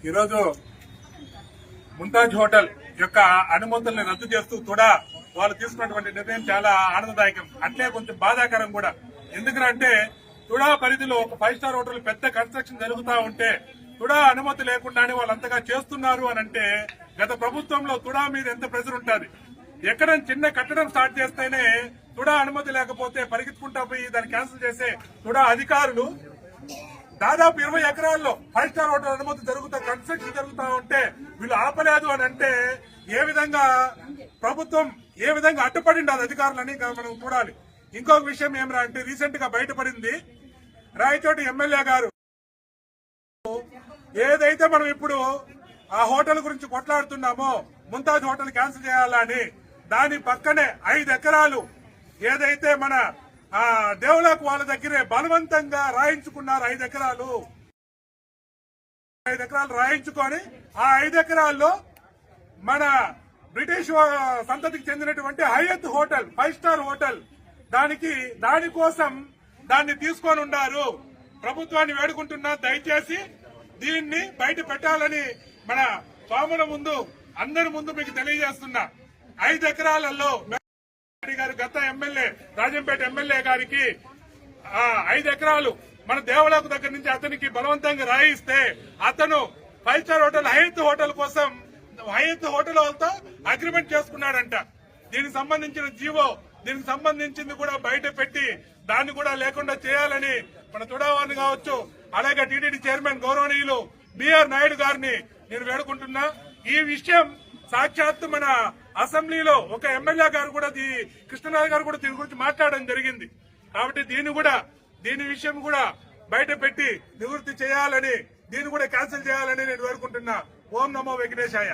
ఈరోజు ముంతాజ్ హోటల్ యొక్క అనుమతుల్ని రద్దు చేస్తూ కూడా వాళ్ళు తీసుకున్నటువంటి నిర్ణయం చాలా ఆనందదాయకం, అట్లే కొంచెం బాధాకరం కూడా. ఎందుకంటే తుడా పరిధిలో ఒక 5 స్టార్ హోటల్ పెద్ద కన్స్ట్రక్షన్ జరుగుతా ఉంటే తుడా అనుమతి లేకుండానే వాళ్ళంతగా చేస్తున్నారు అని అంటే గత ప్రభుత్వంలో తుడా మీద ఎంత ప్రెజర్ ఉంటుంది. ఎక్కడ చిన్న కట్టడం స్టార్ట్ చేస్తేనే తుడా అనుమతి లేకపోతే పరిగెత్తుకుంటా పోయి దాన్ని క్యాన్సిల్ చేసే తుడా అధికారులు దాదాపు 20 ఎకరాల్లో 5 స్టార్ హోటల్ అనుమతి కన్స్ట్రక్షన్ జరుగుతా ఉంటే వీళ్ళు ఆపలేదు అని అంటే ఏ విధంగా ప్రభుత్వం ఏ విధంగా అడ్డుపడింది అది అధికారులని మనం చూడాలి. ఇంకొక విషయం ఏమరా అంటే రీసెంట్ గా బయటపడింది, రాయచోటి ఎమ్మెల్యే గారు ఏదైతే మనం ఇప్పుడు ఆ హోటల్ గురించి కొట్లాడుతున్నామో ముంతాజ్ హోటల్ క్యాన్సిల్ చేయాలని దాని పక్కనే 5 ఎకరాలు ఏదైతే మన దేవులకు వాళ్ళ దగ్గరే బలవంతంగా రాయించుకున్నారు. 5 ఎకరాలు రాయించుకొని ఆ 5 ఎకరాల్లో మన బ్రిటిష్ సంతతికి చెందినటువంటి హయత్ హోటల్ 5 స్టార్ హోటల్ దానికోసం దాన్ని తీసుకొని ఉన్నారు. ప్రభుత్వాన్ని వేడుకుంటున్నా, దయచేసి దీన్ని బయట పెట్టాలని మన స్వాముల ముందు అందరి ముందు మీకు తెలియజేస్తున్నా. 5 ఎకరాలలో గారు గత ఎమ్మెల్యే రాజంపేట ఎమ్మెల్యే గారికి 5 ఎకరాలు మన దేవులకు దగ్గర నుంచి అతనికి బలవంతంగా రాయిస్తే అతను 5 స్టార్ హోటల్ హయత్ హోటల్ కోసం హయత్ హోటల్ వాళ్ళతో అగ్రిమెంట్ చేసుకున్నాడంట. దీనికి సంబంధించిన జీవో దీనికి సంబంధించింది కూడా బయట పెట్టి దాన్ని కూడా లేకుండా చేయాలని మన తుడావారిని కావచ్చు, అలాగే టీటీడీ చైర్మన్ గౌరవనీయులు బిఆర్ నాయుడు గారిని నేను వేడుకుంటున్నా. ఈ విషయం సాక్షాత్తు మన అసెంబ్లీలో ఒక ఎమ్మెల్యే గారు కూడా కృష్ణనాథ్ గారు కూడా దీని గురించి మాట్లాడడం జరిగింది. కాబట్టి దీని విషయం కూడా బయట పెట్టి నివృత్తి చేయాలని, దీన్ని కూడా క్యాన్సిల్ చేయాలని నేను వేడుకుంటున్నా. ఓం నమో వెంకటేశాయ.